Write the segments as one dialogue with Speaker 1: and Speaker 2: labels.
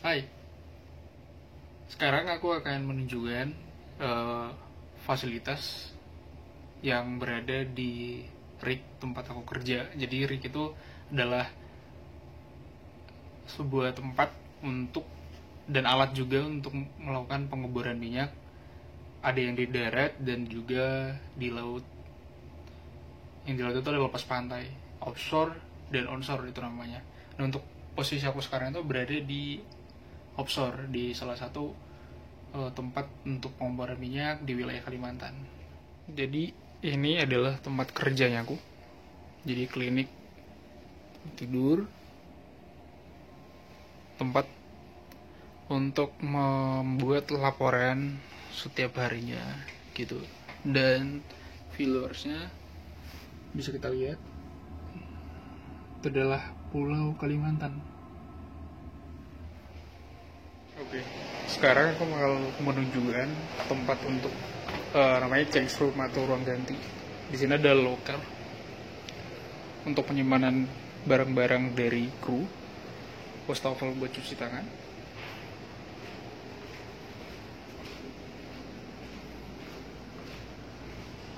Speaker 1: Hai, sekarang aku akan menunjukkan fasilitas yang berada di rig tempat aku kerja. Jadi rig itu adalah sebuah tempat untuk dan alat juga untuk melakukan pengeboran minyak. Ada yang di darat dan juga di laut. Yang di laut itu adalah lepas pantai, offshore dan onshore itu namanya. Nah, untuk posisi aku sekarang itu berada di offshore, di salah satu tempat untuk pengeboran minyak di wilayah Kalimantan. Jadi ini adalah tempat kerjanya aku. Jadi klinik tidur, tempat untuk membuat laporan setiap harinya gitu. Dan viewersnya bisa kita lihat, itu adalah Pulau Kalimantan. Oke, sekarang aku bakal menunjukkan tempat untuk namanya change room atau ruang ganti. Di sini ada locker untuk penyimpanan barang-barang dari kru, wastafel buat cuci tangan.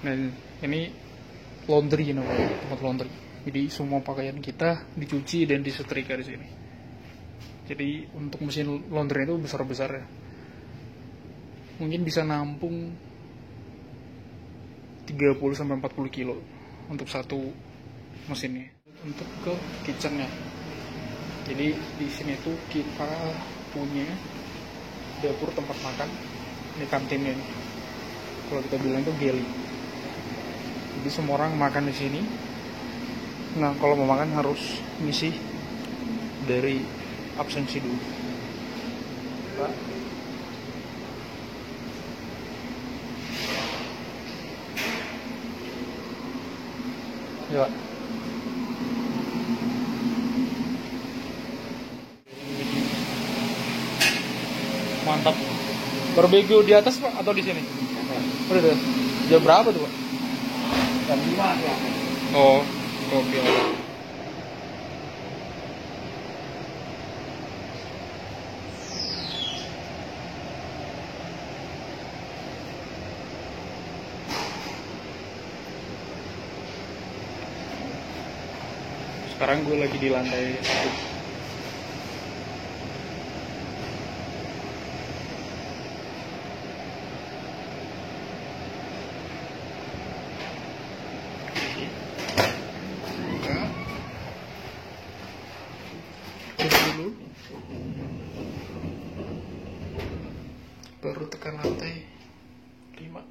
Speaker 1: Dan ini laundry namanya, tempat laundry. Jadi semua pakaian kita dicuci dan disetrika di sini. Jadi untuk mesin laundry itu besar-besar ya. Mungkin bisa nampung 30-40 kilo untuk satu mesinnya. Untuk ke kitchennya. Jadi di sini tuh kita punya dapur tempat makan. Ini kantinnya. Kalau kita bilang itu galley. Jadi semua orang makan di sini. Nah, kalau mau makan harus ngisi dari absensi dulu. Pak. Ya, Pak. Mantap. Barbecue di atas Pak atau di sini? Udah deh. Jam berapa tuh Pak?
Speaker 2: Jam 5 ya.
Speaker 1: Oh, oke. Sekarang gue lagi di lantai 1. Dulu baru tekan lantai 5.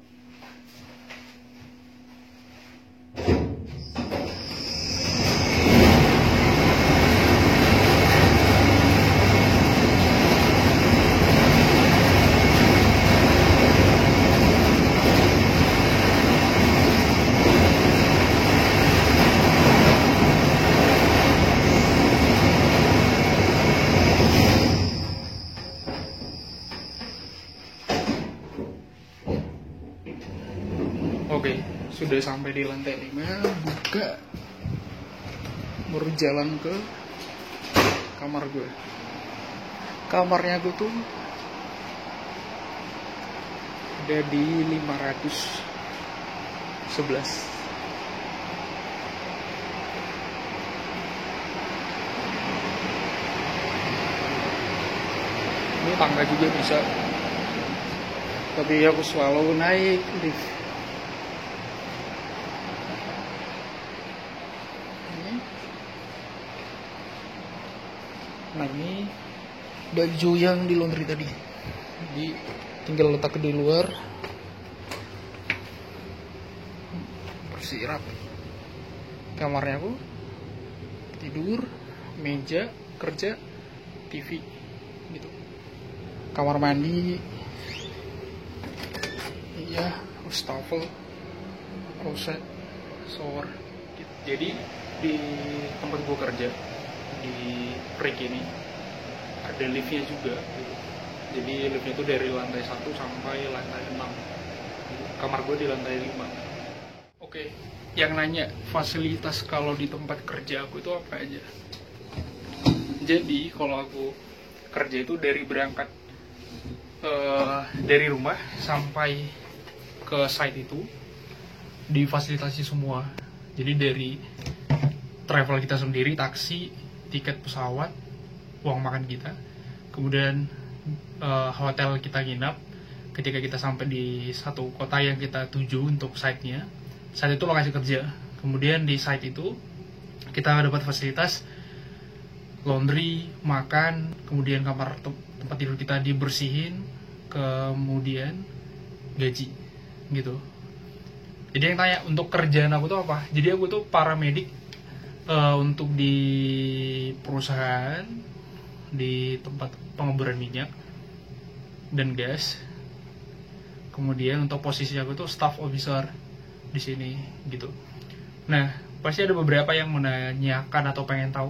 Speaker 1: Oke, sudah sampai di lantai 5, buka, baru jalan ke kamar gue. Kamarnya gue tuh ada di 511. Ini tangga juga bisa, tapi aku selalu naik lift. Nah, ini baju yang di laundry tadi. Jadi tinggal letak di luar. Bersih rapi. Kamarnya aku tidur, meja kerja, TV gitu. Kamar mandi. Iya, wastafel, kloset, shower gitu. Jadi di tempat gua kerja di rig ini ada liftnya juga gitu. Jadi liftnya itu dari lantai 1 sampai lantai 6. Kamar gue di lantai 5. Oke, yang nanya fasilitas kalau di tempat kerja aku itu apa aja. Jadi kalau aku kerja itu dari berangkat dari rumah sampai ke site itu difasilitasi semua. Jadi dari travel kita sendiri, taksi, tiket pesawat, uang makan kita, kemudian hotel kita nginap ketika kita sampai di satu kota yang kita tuju untuk site-nya. Site itu lokasi kerja. Kemudian di site itu kita dapat fasilitas laundry, makan, kemudian kamar tempat tidur kita dibersihin, kemudian gaji gitu. Jadi yang tanya untuk kerjaan aku tuh apa? Jadi aku tuh paramedik untuk di perusahaan, di tempat pengeboran minyak dan gas. Kemudian untuk posisi aku tuh staff officer di sini gitu. Nah, pasti ada beberapa yang menanyakan atau pengen tahu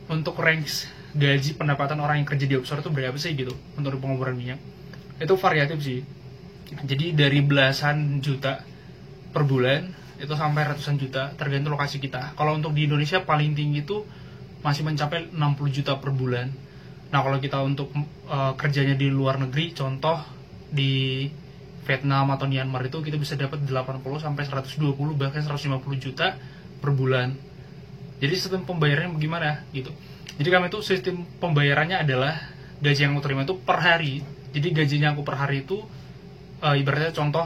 Speaker 1: untuk range gaji pendapatan orang yang kerja di offshore itu berapa sih gitu untuk pengeboran minyak. Itu variatif sih. Jadi dari belasan juta per bulan itu sampai ratusan juta tergantung lokasi kita. Kalau untuk di Indonesia paling tinggi itu masih mencapai 60 juta per bulan. Nah, kalau kita untuk kerjanya di luar negeri, contoh di Vietnam atau Myanmar itu kita bisa dapat 80 sampai 120 bahkan 150 juta per bulan. Jadi sistem pembayarannya bagaimana gitu. Jadi kami itu sistem pembayarannya adalah gaji yang aku terima itu per hari. Jadi gajinya aku per hari itu ibaratnya contoh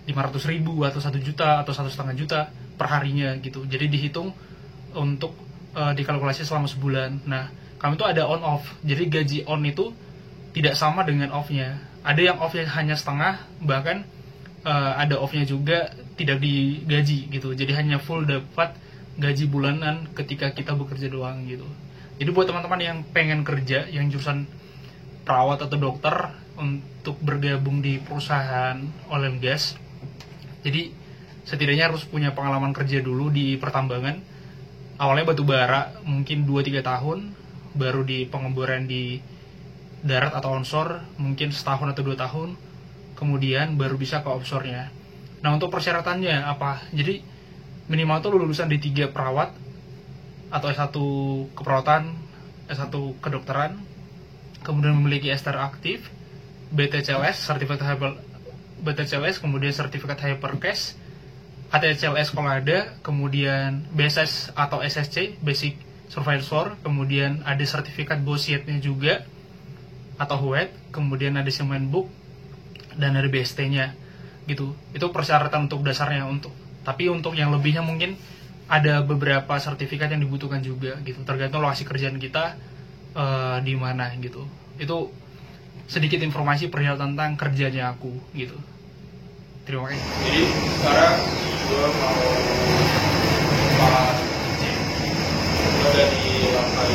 Speaker 1: 500 ribu atau 1 juta atau 1,5 juta per harinya gitu. Jadi dihitung untuk dikalkulasi selama sebulan. Nah, kami itu ada on off. Jadi gaji on itu tidak sama dengan off-nya. Ada yang off-nya hanya setengah, bahkan ada off-nya juga tidak digaji gitu. Jadi hanya full dapat gaji bulanan ketika kita bekerja doang gitu. Jadi buat teman-teman yang pengen kerja, yang jurusan perawat atau dokter untuk bergabung di perusahaan oil and gas, jadi setidaknya harus punya pengalaman kerja dulu di pertambangan. Awalnya batu bara mungkin 2-3 tahun, baru di pengeboran di darat atau onshore mungkin setahun atau 2 tahun, kemudian baru bisa ke offshore-nya. Nah, untuk persyaratannya apa? Jadi minimal tuh lulusan D3 perawat atau S1 keperawatan, S1 kedokteran, kemudian memiliki STR aktif, BTCLS, BTCLS, kemudian sertifikat Hypercase, ATCLS kalau ada, kemudian BSS atau SSC, Basic Supervisor, kemudian ada sertifikat BOSIET-nya juga, atau HUET, kemudian ada Semen Book, dan ada BST-nya gitu. Itu persyaratan untuk dasarnya. Tapi untuk yang lebihnya mungkin ada beberapa sertifikat yang dibutuhkan juga gitu, tergantung lokasi kerjaan kita di mana gitu. Itu sedikit informasi perihal tentang kerjanya aku gitu. Terima kasih. Jadi sekarang gue mau gym. Gue ada di lantai.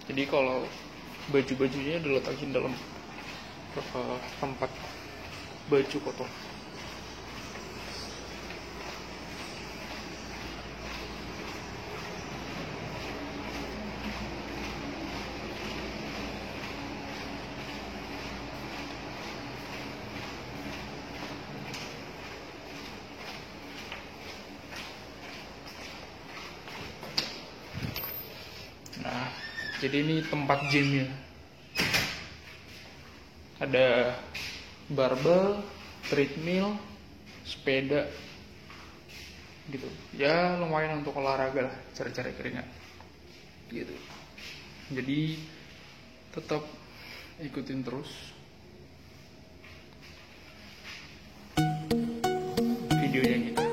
Speaker 1: Jadi kalau baju-bajunya diletakin dalam tempat baju kotor. Nah, jadi ini tempat gymnya. Ada barbel, treadmill, sepeda, gitu. Ya lumayan untuk olahraga lah, cari-cari keringat, gitu. Jadi tetap ikutin terus videonya kita.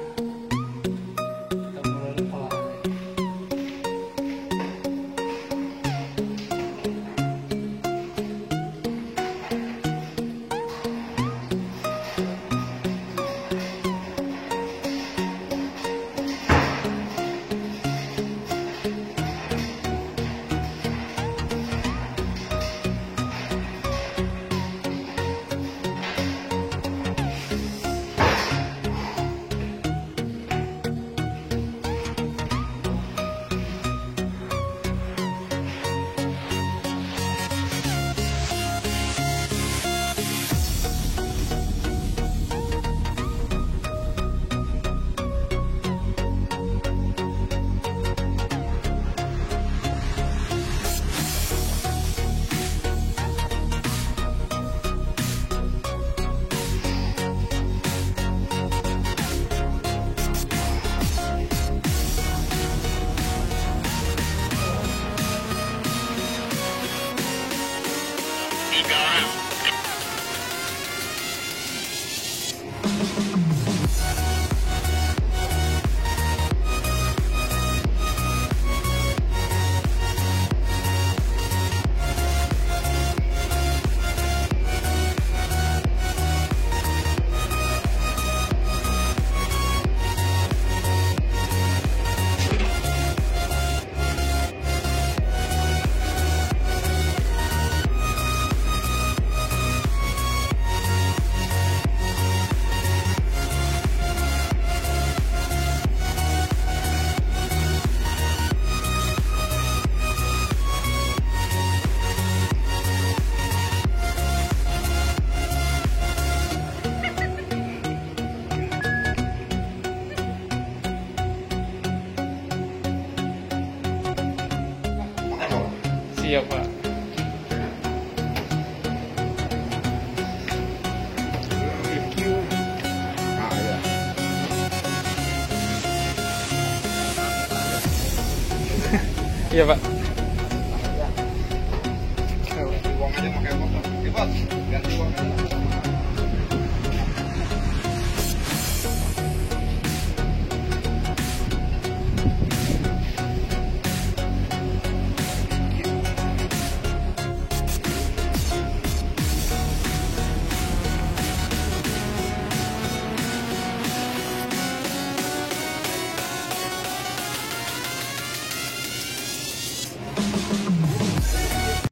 Speaker 1: Siap, Pak. Iya, Pak.
Speaker 2: Ganti uang aja pakai motor. Ganti uang aja.